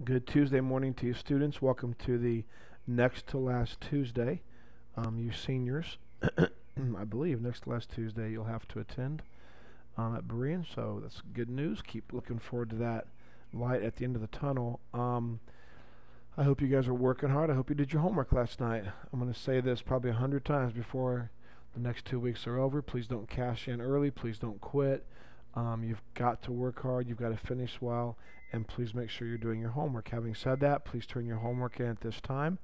Good Tuesday morning to you students. Welcome to the next to last Tuesday. You seniors, I believe next to last Tuesday you'll have to attend at Berean, so that's good news. Keep looking forward to that light at the end of the tunnel. I hope you guys are working hard. I hope you did your homework last night. I'm going to say this probably 100 times before the next 2 weeks are over. Please don't cash in early. Please don't quit. You've got to work hard. You've got to finish well. And please make sure you're doing your homework. Having said that, please turn your homework in at this time.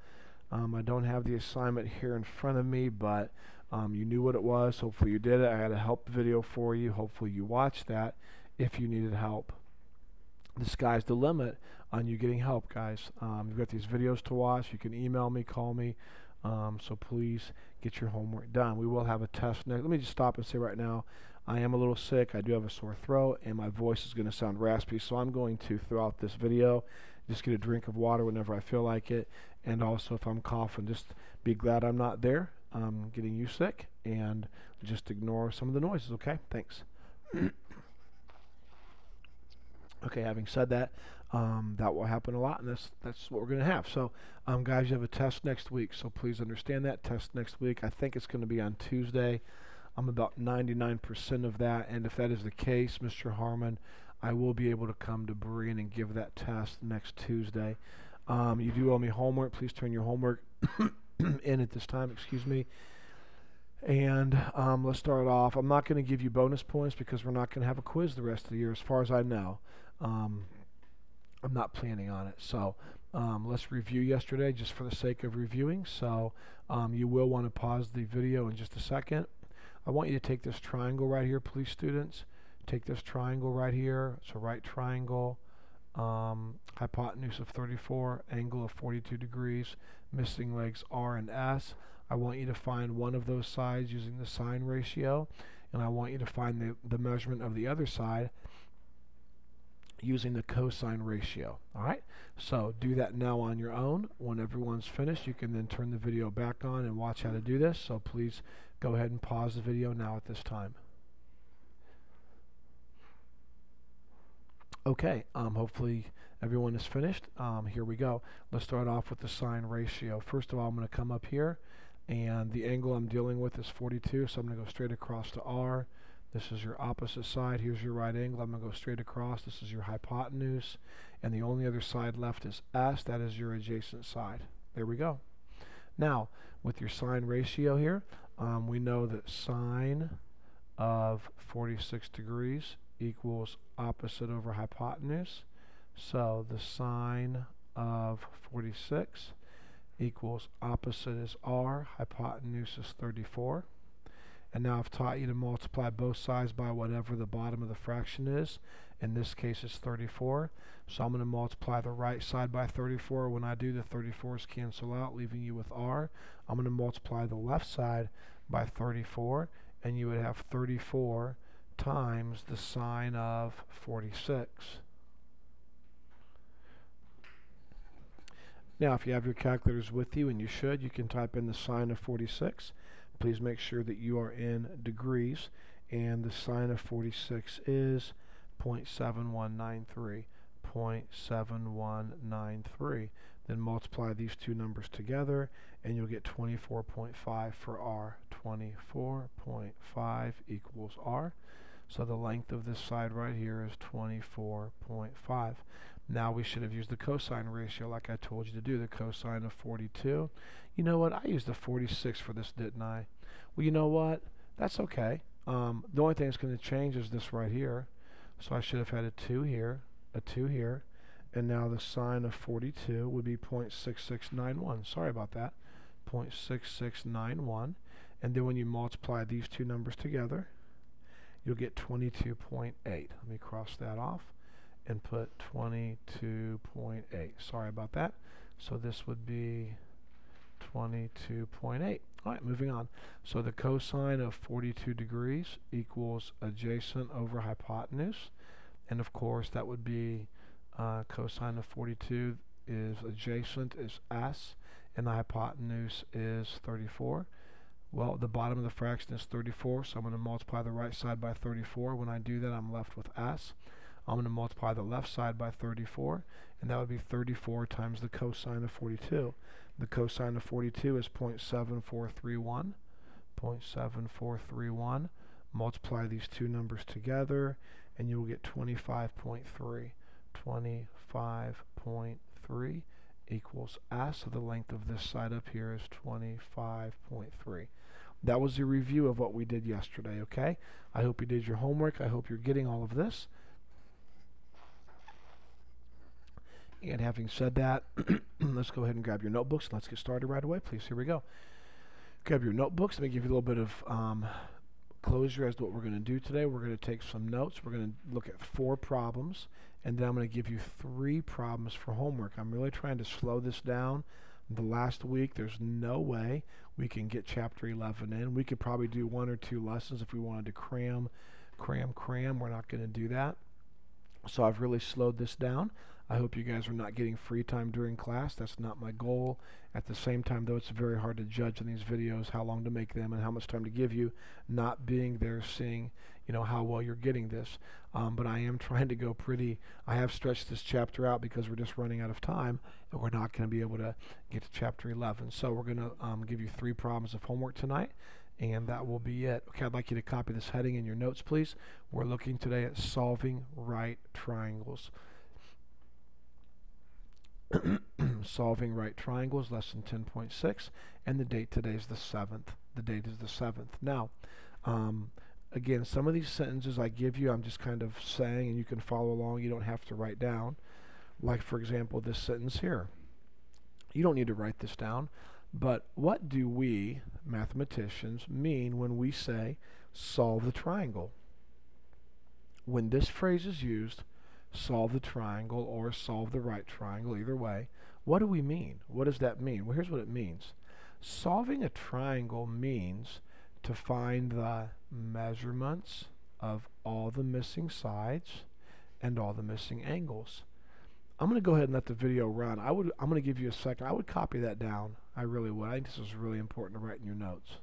I don't have the assignment here in front of me, but you knew what it was. Hopefully you did it. I had a help video for you. Hopefully you watched that if you needed help. The sky's the limit on you getting help, guys. You've got these videos to watch. You can email me, call me. So please get your homework done. We will have a test next. Let me just stop and say right now, I am a little sick. I do have a sore throat, and my voice is going to sound raspy. So I'm going to, throughout this video, just get a drink of water whenever I feel like it. And also, if I'm coughing, just be glad I'm not there getting you sick, and just ignore some of the noises, okay? Thanks. Okay, having said that, that will happen a lot, and that's what we're going to have. So, guys, you have a test next week, so please understand that. Test next week. I think it's going to be on Tuesday. I'm about 99% of that, and if that is the case, Mr. Harmon, I will be able to come to Berean and give that test next Tuesday. You do owe me homework. Please turn your homework in at this time, excuse me. And let's start off. I'm not going to give you bonus points because we're not going to have a quiz the rest of the year, as far as I know. I'm not planning on it. So let's review yesterday just for the sake of reviewing. So you will want to pause the video in just a second. I want you to take this triangle right here, please, students. Take this triangle right here. It's a right triangle. Hypotenuse of 34, angle of 42 degrees, missing legs R and S. I want you to find one of those sides using the sine ratio, and I want you to find the measurement of the other side using the cosine ratio. Alright, so do that now on your own. When everyone's finished, you can then turn the video back on and watch how to do this. So please go ahead and pause the video now at this time. Okay, hopefully everyone is finished. Here we go. Let's start off with the sine ratio. First of all, I'm going to come up here, and the angle I'm dealing with is 42, so I'm going to go straight across to R. This is your opposite side. Here's your right angle. I'm going to go straight across. This is your hypotenuse, and the only other side left is S. That is your adjacent side. There we go. Now, with your sine ratio here, we know that sine of 46 degrees equals opposite over hypotenuse. So the sine of 46 equals opposite is R, hypotenuse is 34. And now I've taught you to multiply both sides by whatever the bottom of the fraction is. In this case it's 34. So I'm going to multiply the right side by 34. When I do, the 34's cancel out, leaving you with R. I'm going to multiply the left side by 34, and you would have 34 times the sine of 46. Now, if you have your calculators with you, and you should, you can type in the sine of 46. Please make sure that you are in degrees, and the sine of 46 is 0.7193. 0.7193. Then multiply these two numbers together, and you'll get 24.5 for R. 24.5 equals R. So the length of this side right here is 24.5. Now we should have used the cosine ratio like I told you to do, the cosine of 42. You know what? I used the 46 for this, didn't I? Well, you know what? That's okay. The only thing that's going to change is this right here. So I should have had a 2 here, a 2 here, and now the sine of 42 would be 0.6691. Sorry about that. 0.6691. And then when you multiply these two numbers together, you'll get 22.8. Let me cross that off and put 22.8. Sorry about that. So this would be 22.8. All right, moving on. So the cosine of 42 degrees equals adjacent over hypotenuse. And of course, that would be cosine of 42 is adjacent is S, and the hypotenuse is 34. Well, the bottom of the fraction is 34, so I'm going to multiply the right side by 34. When I do that, I'm left with S. I'm going to multiply the left side by 34, and that would be 34 times the cosine of 42. The cosine of 42 is 0.7431. 0.7431. Multiply these two numbers together, and you'll get 25.3. 25.3 equals S. So the length of this side up here is 25.3. That was a review of what we did yesterday, okay? I hope you did your homework. I hope you're getting all of this. And having said that, let's go ahead and grab your notebooks and let's get started right away, please. Here we go. Grab your notebooks. Let me give you a little bit of closure as to what we're going to do today. We're going to take some notes. We're going to look at 4 problems, and then I'm going to give you 3 problems for homework. I'm really trying to slow this down. The last week, there's no way we can get Chapter 11 in. We could probably do 1 or 2 lessons if we wanted to cram. We're not going to do that. So I've really slowed this down. I hope you guys are not getting free time during class. That's not my goal. At the same time, though, it's very hard to judge in these videos how long to make them and how much time to give you, not being there, seeing, you know, how well you're getting this. But I am trying to go pretty. I have stretched this chapter out because we're just running out of time, and we're not going to be able to get to Chapter 11. So we're going to give you 3 problems of homework tonight, and that will be it. Okay, I'd like you to copy this heading in your notes, please. We're looking today at solving right triangles. Solving right triangles, lesson 10.6, and the date today is the 7th. The date is the 7th. Now, again, some of these sentences I give you, I'm just kind of saying, and you can follow along. You don't have to write down. Like, for example, this sentence here. You don't need to write this down, but what do we, mathematicians, mean when we say solve the triangle? When this phrase is used, solve the triangle or solve the right triangle, either way, what do we mean? What does that mean? Well, here's what it means. Solving a triangle means to find the measurements of all the missing sides and all the missing angles. I'm going to go ahead and let the video run. I'm going to give you a second. I would copy that down. I really would. I think this is really important to write in your notes.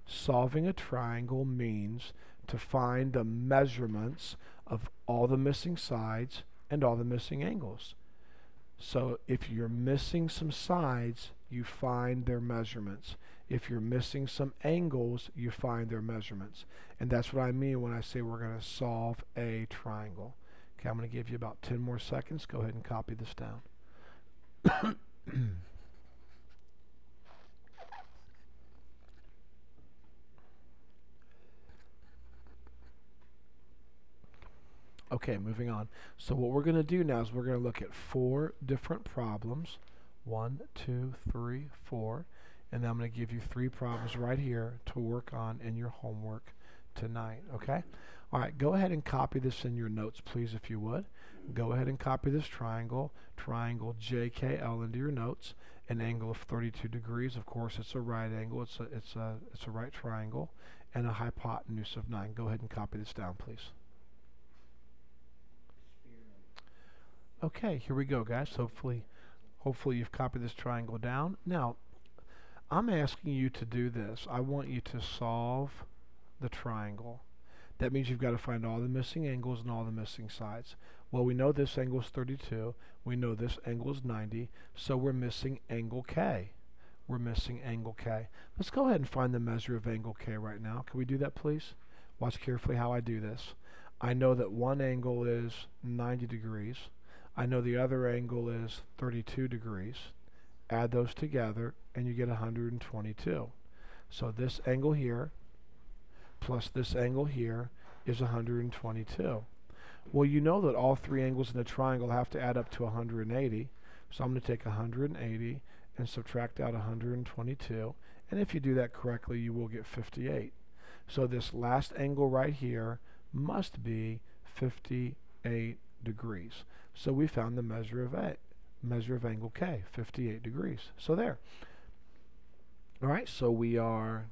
Solving a triangle means to find the measurements of all the missing sides and all the missing angles. So if you're missing some sides, you find their measurements. If you're missing some angles, you find their measurements. And that's what I mean when I say we're going to solve a triangle. Okay, I'm going to give you about 10 more seconds. Go ahead and copy this down. Okay, moving on. So what we're going to do now is we're going to look at 4 different problems. 1, 2, 3, 4. And then I'm going to give you 3 problems right here to work on in your homework tonight. Okay? All right, go ahead and copy this in your notes, please, if you would. Go ahead and copy this triangle JKL into your notes. An angle of 32 degrees. Of course, it's a right angle. It's a right triangle. And a hypotenuse of 9. Go ahead and copy this down, please. Okay, here we go, guys. Hopefully you've copied this triangle down. Now, I'm asking you to do this. I want you to solve the triangle. That means you've got to find all the missing angles and all the missing sides. Well, we know this angle is 32. We know this angle is 90. So we're missing angle K. We're missing angle K. Let's go ahead and find the measure of angle K right now. Can we do that, please? Watch carefully how I do this. I know that one angle is 90 degrees. I know the other angle is 32 degrees. Add those together and you get 122. So this angle here plus this angle here is 122. Well, you know that all 3 angles in the triangle have to add up to 180. So I'm going to take 180 and subtract out 122. And if you do that correctly, you will get 58. So this last angle right here must be 58 degrees. So we found the measure of angle K, 58 degrees. So there. All right, so we are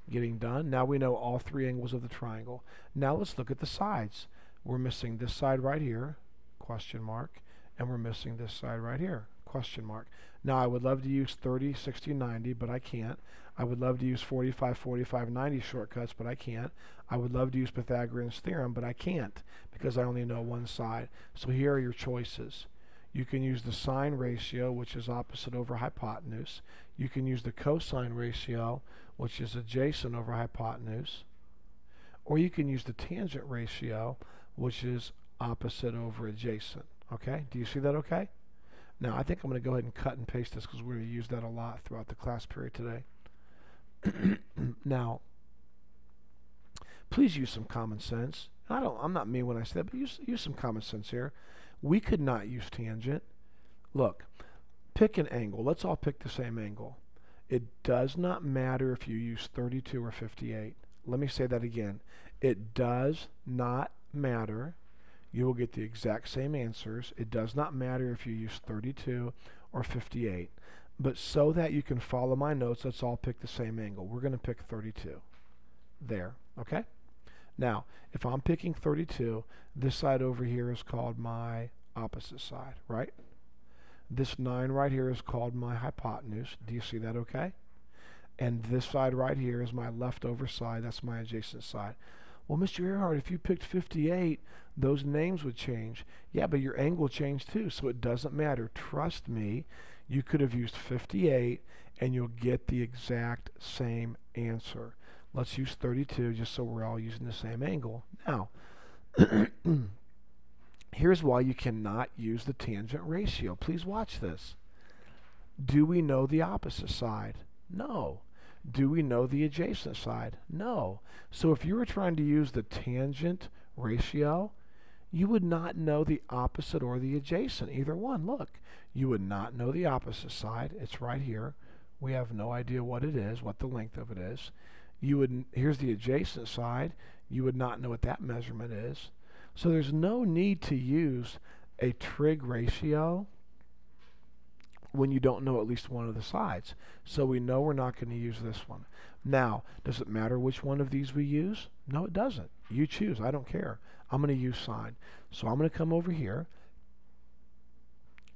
getting done. Now we know all 3 angles of the triangle. Now let's look at the sides. We're missing this side right here, question mark, and we're missing this side right here, question mark. Now, I would love to use 30, 60, 90, but I can't. I would love to use 45, 45, 90 shortcuts, but I can't. I would love to use Pythagorean's theorem, but I can't because I only know one side. So here are your choices. You can use the sine ratio, which is opposite over hypotenuse. You can use the cosine ratio, which is adjacent over hypotenuse. Or you can use the tangent ratio, which is opposite over adjacent. Okay? Do you see that okay? Now, I think I'm going to go ahead and cut and paste this because we're going to use that a lot throughout the class period today. Now, please use some common sense. I'm not mean when I say that, but use some common sense here. We could not use tangent. Look, pick an angle. Let's all pick the same angle. It does not matter if you use 32 or 58. Let me say that again. It does not matter. You will get the exact same answers. It does not matter if you use 32 or 58. But so that you can follow my notes, let's all pick the same angle. We're going to pick 32. There, okay? Now, if I'm picking 32, this side over here is called my opposite side, right? This 9 right here is called my hypotenuse. Do you see that okay? And this side right here is my leftover side. That's my adjacent side. Well, Mr. Earhart, if you picked 58, those names would change. Yeah, but your angle changed too, so it doesn't matter. Trust me, you could have used 58 and you'll get the exact same answer. Let's use 32 just so we're all using the same angle. Now, here's why you cannot use the tangent ratio. Please watch this. Do we know the opposite side? No. Do we know the adjacent side? No. So if you were trying to use the tangent ratio, you would not know the opposite or the adjacent, either one. Look, you would not know the opposite side. It's right here. We have no idea what it is, what the length of it is. Here's the adjacent side. You would not know what that measurement is. So there's no need to use a trig ratio when you don't know at least one of the sides. So we know we're not going to use this one. Now, does it matter which one of these we use? No, it doesn't. You choose. I don't care. I'm going to use sine. So I'm going to come over here,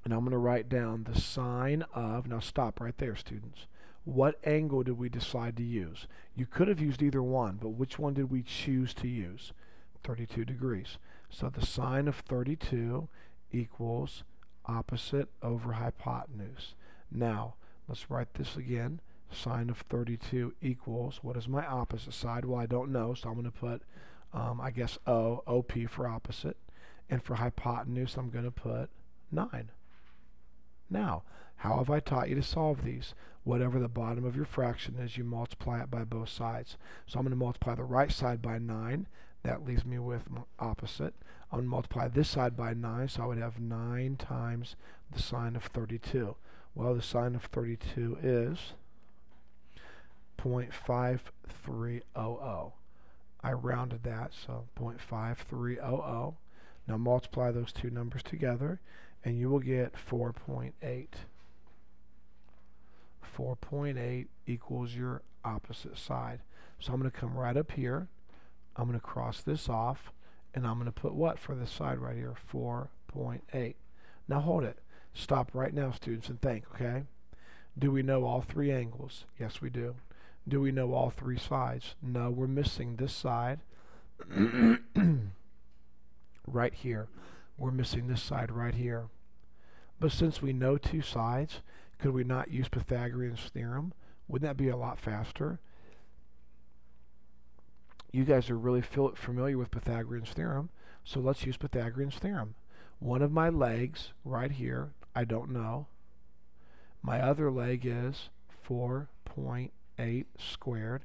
and I'm going to write down the sine of, now stop right there, students. What angle did we decide to use? You could have used either one, but which one did we choose to use? 32 degrees. So the sine of 32 equals opposite over hypotenuse. Now, let's write this again. Sine of 32 equals, what is my opposite side? Well, I don't know, so I'm going to put, I guess, OP for opposite. And for hypotenuse, I'm going to put 9. Now, how have I taught you to solve these? Whatever the bottom of your fraction is, you multiply it by both sides. So I'm going to multiply the right side by 9. That leaves me with my opposite. I'm going to multiply this side by 9, so I would have 9 times the sine of 32. Well, the sine of 32 is 0.5300. I rounded that, so 0.5300. Now multiply those two numbers together, and you will get 4.8. 4.8 equals your opposite side. So I'm going to come right up here. I'm going to cross this off, and I'm going to put what for this side right here? 4.8. Now hold it. Stop right now, students, and think, okay? Do we know all three angles? Yes, we do. Do we know all three sides? No, we're missing this side right here. We're missing this side right here. But since we know two sides, could we not use Pythagorean's theorem? Wouldn't that be a lot faster? You guys are really familiar with Pythagorean's theorem, so let's use Pythagorean's theorem. One of my legs right here, I don't know. My other leg is 4.8 squared,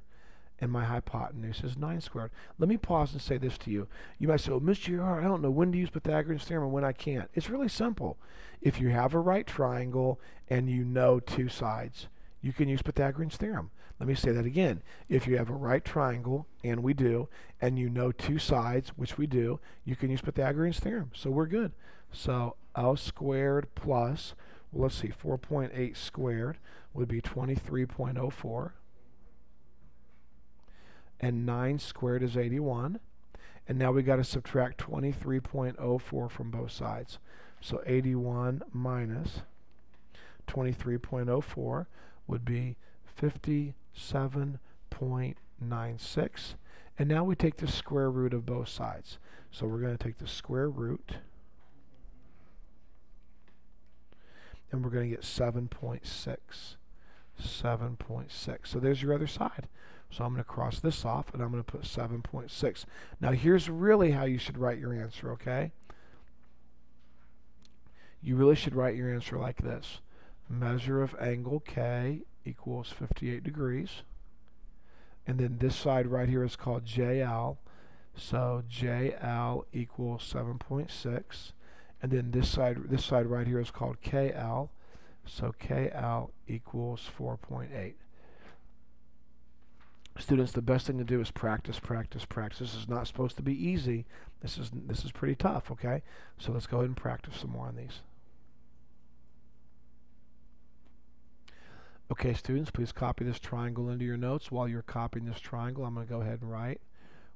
and my hypotenuse is 9 squared. Let me pause and say this to you. You might say, oh, Mr. Earhart, I don't know when to use Pythagorean's theorem and when I can't. It's really simple. If you have a right triangle and you know two sides, you can use Pythagorean's theorem. Let me say that again. If you have a right triangle, and we do, and you know two sides, which we do, you can use Pythagorean's theorem. So we're good. So L squared plus, well, let's see, 4.8 squared would be 23.04. And 9 squared is 81. And now we got to subtract 23.04 from both sides. So 81 minus 23.04 would be 57.96. And now we take the square root of both sides. So we're going to take the square root, and we're going to get 7.6. 7.6. So there's your other side. So I'm going to cross this off, and I'm going to put 7.6. Now here's really how you should write your answer, okay? You really should write your answer like this. Measure of angle K equals 58 degrees. And then this side right here is called JL. So JL equals 7.6. And then this side right here is called KL. So KL equals 4.8. Students, the best thing to do is practice, practice, practice. This is not supposed to be easy. This is pretty tough, okay? So let's go ahead and practice some more on these. Okay, students, please copy this triangle into your notes. While you're copying this triangle, I'm going to go ahead and write.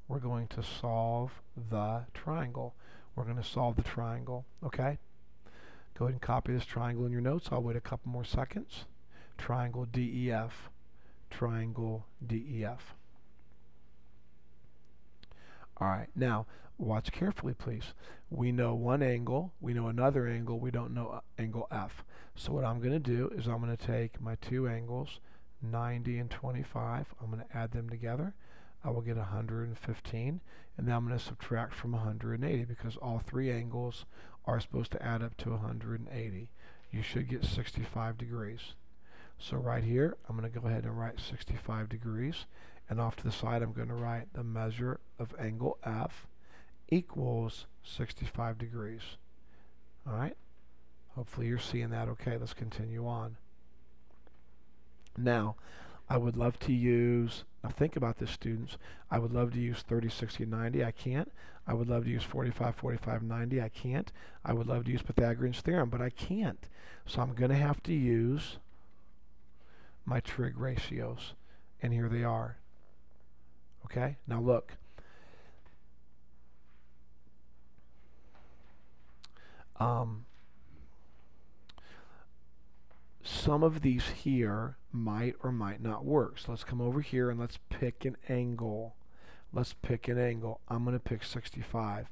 We're going to solve the triangle. We're going to solve the triangle, okay? Go ahead and copy this triangle in your notes. I'll wait a couple more seconds. Triangle DEF. Triangle DEF. All right, now watch carefully, please. We know one angle, we know another angle, we don't know angle F. So what I'm going to do is I'm going to take my two angles, 90 and 25. I'm going to add them together. I will get 115, and then I'm going to subtract from 180 because all three angles are supposed to add up to 180. You should get 65 degrees. So right here, I'm going to go ahead and write 65 degrees. And off to the side, I'm going to write the measure of angle F equals 65 degrees. All right? Hopefully you're seeing that okay. Let's continue on. Now, I would love to use, now think about this, students. I would love to use 30, 60, 90. I can't. I would love to use 45, 45, 90. I can't. I would love to use Pythagorean Theorem, but I can't. So I'm going to have to use my trig ratios. And here they are. Okay? Now look. Some of these here might or might not work. So let's come over here and let's pick an angle. Let's pick an angle. I'm going to pick 65.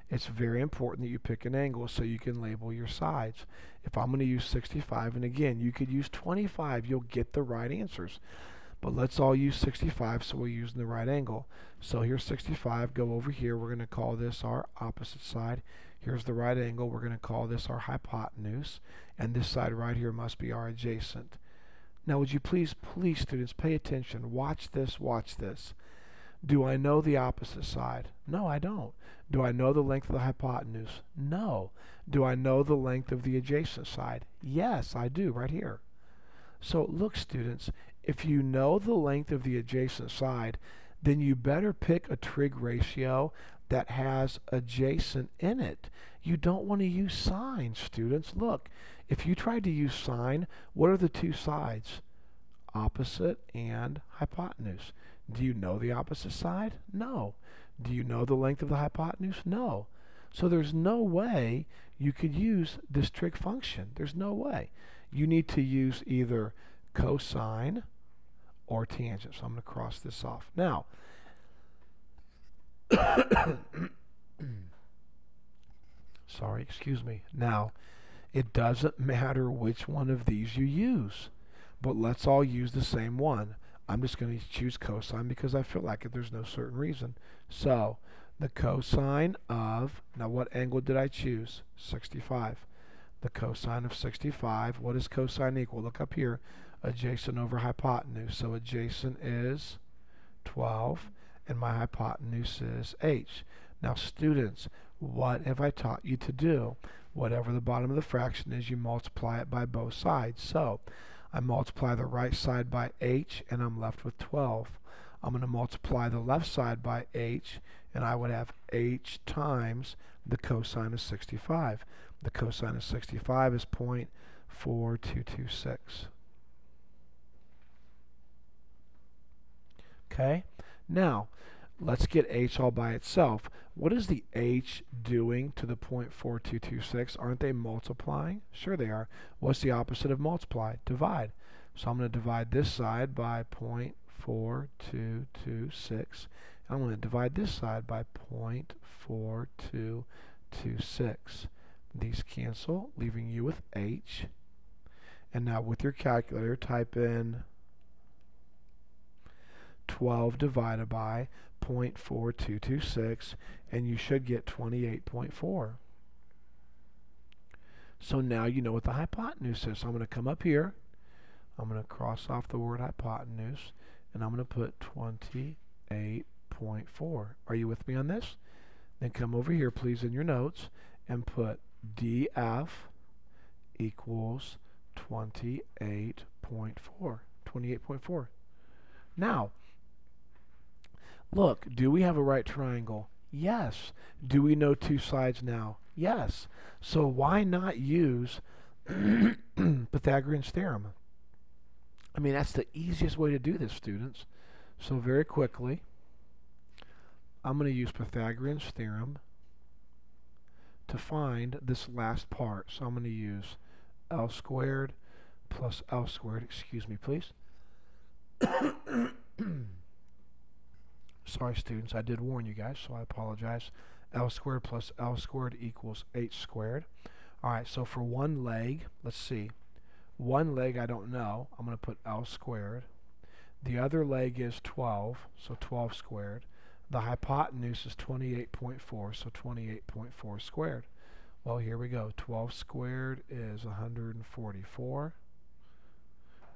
It's very important that you pick an angle so you can label your sides. If I'm going to use 65, and again, you could use 25, you'll get the right answers. But let's all use 65 so we're using the right angle. So here's 65. Go over here. We're going to call this our opposite side. Here's the right angle. We're going to call this our hypotenuse. And this side right here must be our adjacent. Now would you please students, pay attention. Watch this, watch this. Do I know the opposite side? No, I don't. Do I know the length of the hypotenuse? No. Do I know the length of the adjacent side? Yes, I do, right here. So look, students, if you know the length of the adjacent side, then you better pick a trig ratio that has adjacent in it. You don't want to use sine, students. Look, if you tried to use sine, what are the two sides? Opposite and hypotenuse. Do you know the opposite side? No. Do you know the length of the hypotenuse? No. So there's no way you could use this trig function. There's no way. You need to use either cosine or tangent. So I'm going to cross this off. Now, sorry, excuse me. Now, it doesn't matter which one of these you use, but let's all use the same one. I'm just going to choose cosine because I feel like it. There's no certain reason. So the cosine of, now what angle did I choose? 65. The cosine of 65, what does cosine equal? Look up here, adjacent over hypotenuse. So adjacent is 12, and my hypotenuse is h. Now students, what have I taught you to do? Whatever the bottom of the fraction is, you multiply it by both sides. So I multiply the right side by h, and I'm left with 12. I'm going to multiply the left side by h, and I would have h times the cosine of 65. The cosine of 65 is 0.4226. Okay? Now, Let's get h all by itself. What is the h doing to the 0.4226? Aren't they multiplying? Sure they are. What's the opposite of multiply? Divide. So I'm going to divide this side by 0.4226. I'm going to divide this side by 0.4226. These cancel, leaving you with h. And now with your calculator, type in 12 divided by 0.4226, and you should get 28.4. So now you know what the hypotenuse is. So I'm going to come up here. I'm going to cross off the word hypotenuse, and I'm going to put 28.4. Are you with me on this? Then come over here, please, in your notes, and put df equals 28.4. 28.4. Now, look, do we have a right triangle? Yes. Do we know two sides now? Yes. So why not use Pythagorean Theorem? I mean, that's the easiest way to do this, students. So very quickly, I'm going to use Pythagorean Theorem to find this last part. So I'm going to use L squared plus L squared, excuse me, please. Sorry, students, I did warn you guys, so I apologize. L squared plus L squared equals H squared. All right, so for one leg, let's see. One leg I don't know. I'm going to put L squared. The other leg is 12, so 12 squared. The hypotenuse is 28.4, so 28.4 squared. Well, here we go. 12 squared is 144.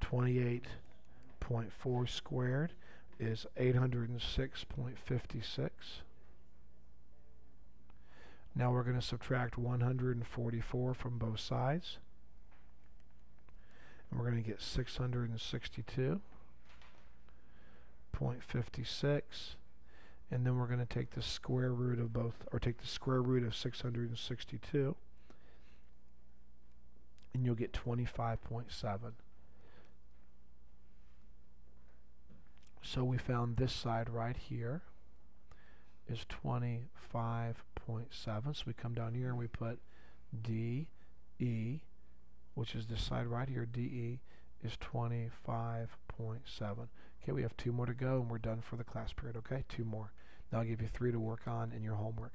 28.4 squared is 806.56. Now we're going to subtract 144 from both sides. And we're going to get 662.56. And then we're going to take the square root of both, or take the square root of 662. And you'll get 25.7. So we found this side right here is 25.7. So we come down here and we put DE, which is this side right here, DE is 25.7. Okay, we have two more to go and we're done for the class period, okay? Two more. Now I'll give you 3 to work on in your homework.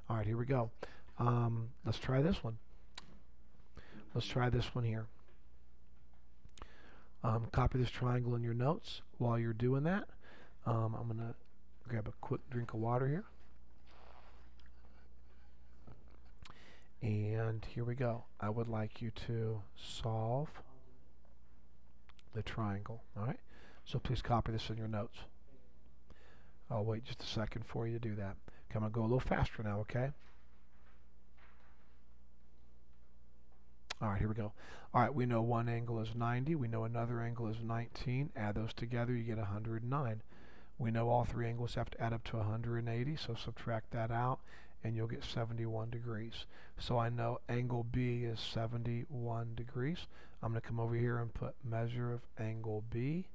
All right, here we go. Let's try this one. Let's try this one here. Copy this triangle in your notes. While you're doing that, I'm going to grab a quick drink of water here. And here we go. I would like you to solve the triangle. All right? So please copy this in your notes. I'll wait just a second for you to do that. Okay, I'm going to go a little faster now, okay? All right, here we go. All right, we know one angle is 90. We know another angle is 19. Add those together, you get 109. We know all three angles have to add up to 180, so subtract that out, and you'll get 71 degrees. So I know angle B is 71 degrees. I'm going to come over here and put measure of angle B,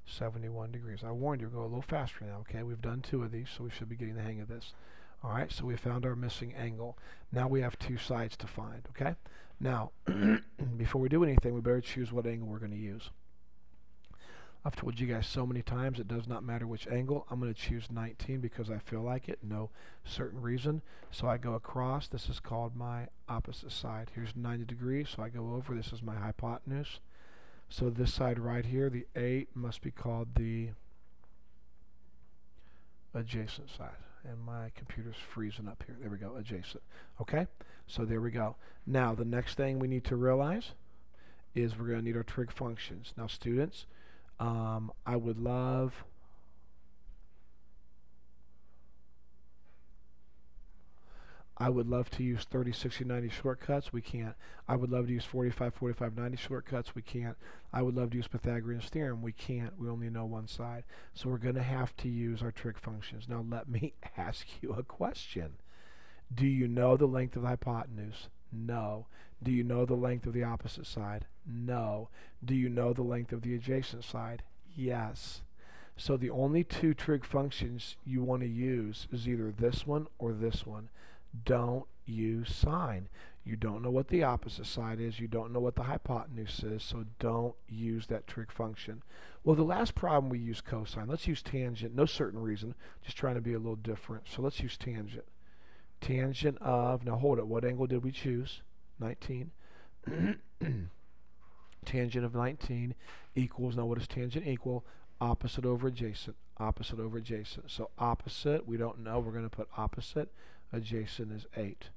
71 degrees. I warned you, go a little faster now, okay? We've done 2 of these, so we should be getting the hang of this. All right, so we found our missing angle. Now we have 2 sides to find, okay? Now, before we do anything, we better choose what angle we're going to use. I've told you guys so many times it does not matter which angle. I'm going to choose 19 because I feel like it, no certain reason. So I go across. This is called my opposite side. Here's 90 degrees, so I go over. This is my hypotenuse. So this side right here, the 8, must be called the adjacent side. And my computer's freezing up here. There we go, adjacent. Okay, so there we go. Now, the next thing we need to realize is we're going to need our trig functions. Now, students, I would love to use 30, 60, 90 shortcuts. We can't. I would love to use 45, 45, 90 shortcuts. We can't. I would love to use Pythagorean Theorem. We can't. We only know one side. So we're going to have to use our trig functions. Now let me ask you a question. Do you know the length of the hypotenuse? No. Do you know the length of the opposite side? No. Do you know the length of the adjacent side? Yes. So the only two trig functions you want to use is either this one or this one. Don't use sine. You don't know what the opposite side is. You don't know what the hypotenuse is, so don't use that trig function. Well, the last problem we use cosine. Let's use tangent. No certain reason. Just trying to be a little different. So let's use tangent. Tangent of, now hold it, what angle did we choose? 19. Tangent of 19 equals, now what does tangent equal? Opposite over adjacent. Opposite over adjacent. So opposite, we don't know. We're going to put opposite. Adjacent is 8.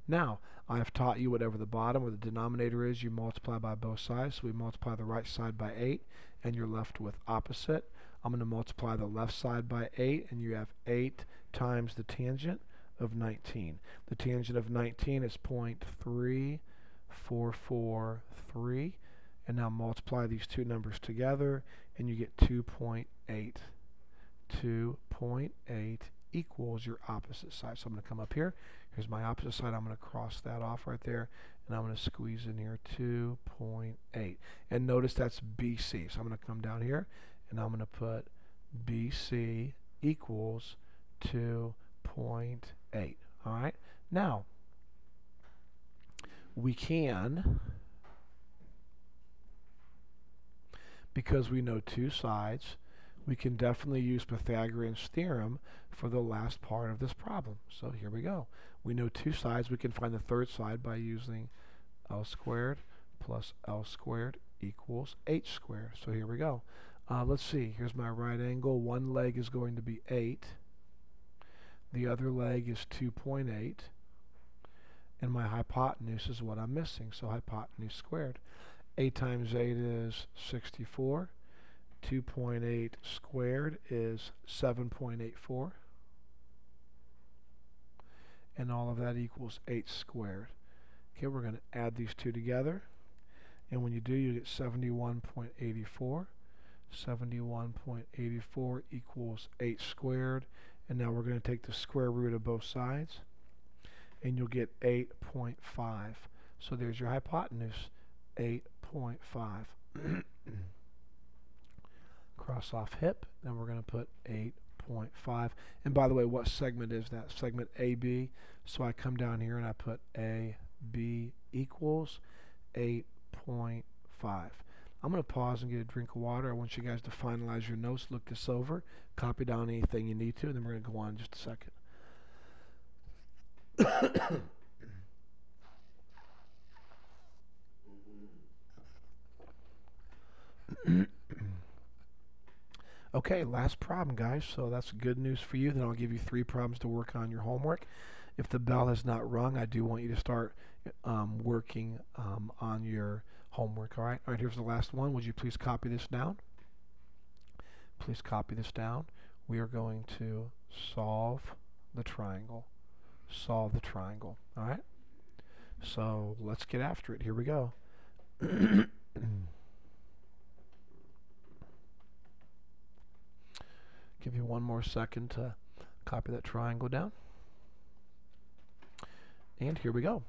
Now, I have taught you whatever the bottom or the denominator is, you multiply by both sides. So we multiply the right side by 8, and you're left with opposite. I'm going to multiply the left side by 8, and you have 8 times the tangent of 19. The tangent of 19 is 0.3443. And now multiply these two numbers together, and you get 2.8. 2.8 equals your opposite side. So I'm going to come up here. Here's my opposite side. I'm going to cross that off right there, and I'm going to squeeze in here 2.8. And notice that's BC. So I'm going to come down here, and I'm going to put BC equals 2.8. All right. Now, we can, because we know two sides, we can definitely use Pythagorean theorem for the last part of this problem. So here we go. We know two sides. We can find the third side by using L squared plus L squared equals H squared. So here we go. Let's see. Here's my right angle. One leg is going to be 8. The other leg is 2.8. And my hypotenuse is what I'm missing. So hypotenuse squared. 8 times 8 is 64. 2.8 squared is 7.84. And all of that equals 8 squared. Okay, we're going to add these two together. And when you do, you get 71.84. 71.84 equals 8 squared. And now we're going to take the square root of both sides. And you'll get 8.5. So there's your hypotenuse, 8.5. Cross off hip, then we're going to put 8.5. And by the way, what segment is that? Segment AB. So I come down here and I put AB equals 8.5. I'm going to pause and get a drink of water. I want you guys to finalize your notes, look this over, copy down anything you need to, and then we're going to go on in just a second. Okay, last problem, guys. So that's good news for you. Then I'll give you 3 problems to work on your homework. If the bell has not rung, I do want you to start working on your homework. All right. All right. Here's the last one. Would you please copy this down? Please copy this down. We are going to solve the triangle. Solve the triangle. All right. So let's get after it. Here we go. Give you one more second to copy that triangle down. And here we go.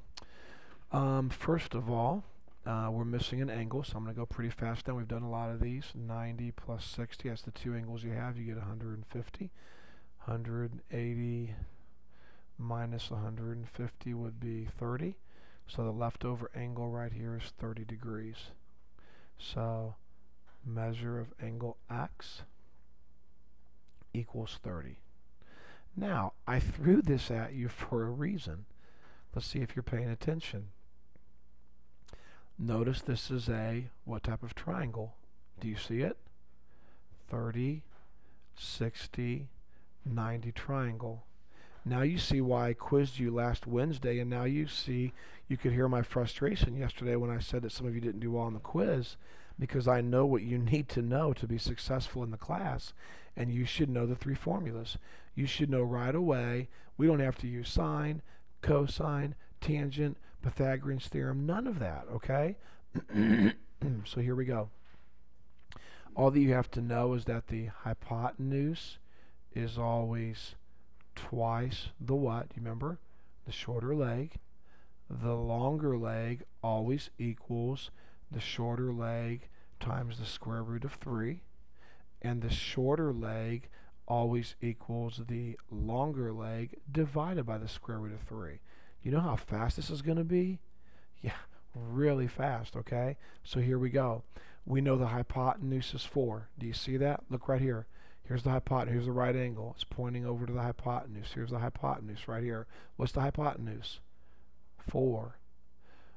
First of all, we're missing an angle, so I'm going to go pretty fast now. We've done a lot of these. 90 plus 60, that's the two angles you have. You get 150. 180 minus 150 would be 30. So the leftover angle right here is 30 degrees. So measure of angle X equals 30. Now, I threw this at you for a reason. Let's see if you're paying attention. Notice this is a, what type of triangle? Do you see it? 30, 60, 90 triangle. Now you see why I quizzed you last Wednesday, and now you see, you could hear my frustration yesterday when I said that some of you didn't do well on the quiz, because I know what you need to know to be successful in the class, and you should know the 3 formulas. You should know right away. We don't have to use sine, cosine, tangent, Pythagorean theorem, none of that, okay? So here we go. All that you have to know is that the hypotenuse is always twice the what? You remember? The shorter leg. The longer leg always equals the shorter leg times the square root of 3. and the shorter leg always equals the longer leg divided by the square root of 3. You know how fast this is going to be? Yeah, really fast, okay? So here we go. We know the hypotenuse is 4. Do you see that? Look right here. Here's the hypotenuse. Here's the right angle. It's pointing over to the hypotenuse. Here's the hypotenuse right here. What's the hypotenuse? 4.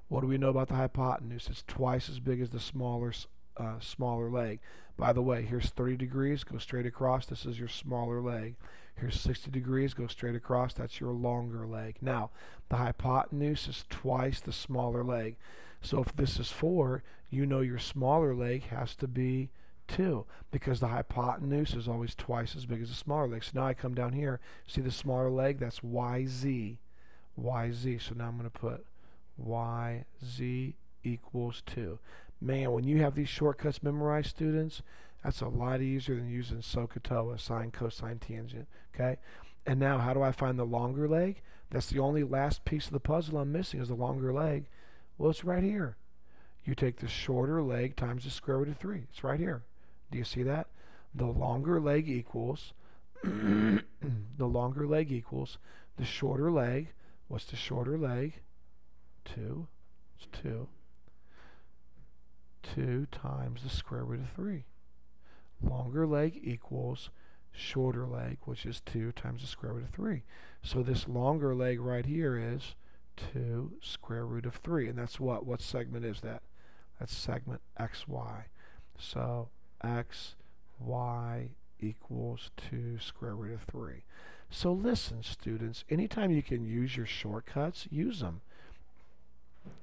What do we know about the hypotenuse? It's twice as big as the smaller leg. By the way, here's 30 degrees, go straight across. This is your smaller leg. Here's 60 degrees, go straight across. That's your longer leg. Now, the hypotenuse is twice the smaller leg. So if this is 4, you know your smaller leg has to be 2, because the hypotenuse is always twice as big as the smaller leg. So now I come down here, see the smaller leg? That's YZ. YZ. So now I'm going to put YZ equals 2. Man, when you have these shortcuts memorized, students, that's a lot easier than using SOHCAHTOA, sine, cosine, tangent. Okay? And now, how do I find the longer leg? That's the only last piece of the puzzle I'm missing is the longer leg. Well, it's right here. You take the shorter leg times the square root of 3. It's right here. Do you see that? The longer leg equals the longer leg equals the shorter leg. What's the shorter leg? 2. It's 2. 2 times the square root of 3. Longer leg equals shorter leg, which is 2 times the square root of 3. So this longer leg right here is 2 square root of 3. And that's what? What segment is that? That's segment XY. So XY equals 2 square root of 3. So listen, students, anytime you can use your shortcuts, use them.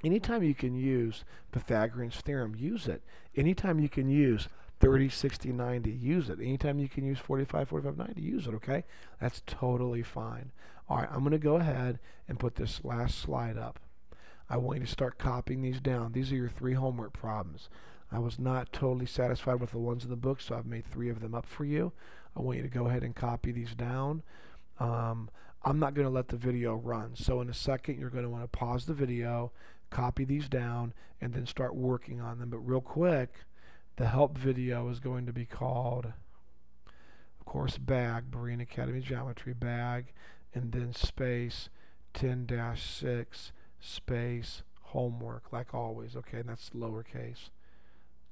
Anytime you can use Pythagorean theorem, use it. Anytime you can use 30, 60, 90, use it. Anytime you can use 45, 45, 90, use it, okay? That's totally fine. All right, I'm going to go ahead and put this last slide up. I want you to start copying these down. These are your 3 homework problems. I was not totally satisfied with the ones in the book, so I've made 3 of them up for you. I want you to go ahead and copy these down. I'm not going to let the video run. So in a second, you're going to want to pause the video, copy these down, and then start working on them. But real quick, the help video is going to be called, of course, BAG, Berean Academy Geometry, BAG, and then space 10-6, space homework, like always, okay? And that's lowercase,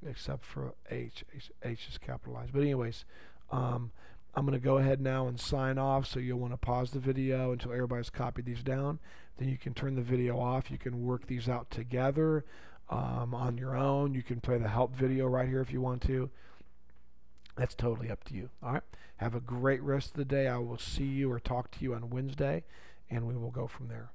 except for H. H is capitalized. But anyways, I'm going to go ahead now and sign off, so you'll want to pause the video until everybody's copied these down. Then you can turn the video off. You can work these out together on your own. You can play the help video right here if you want to. That's totally up to you. All right. Have a great rest of the day. I will see you or talk to you on Wednesday, and we will go from there.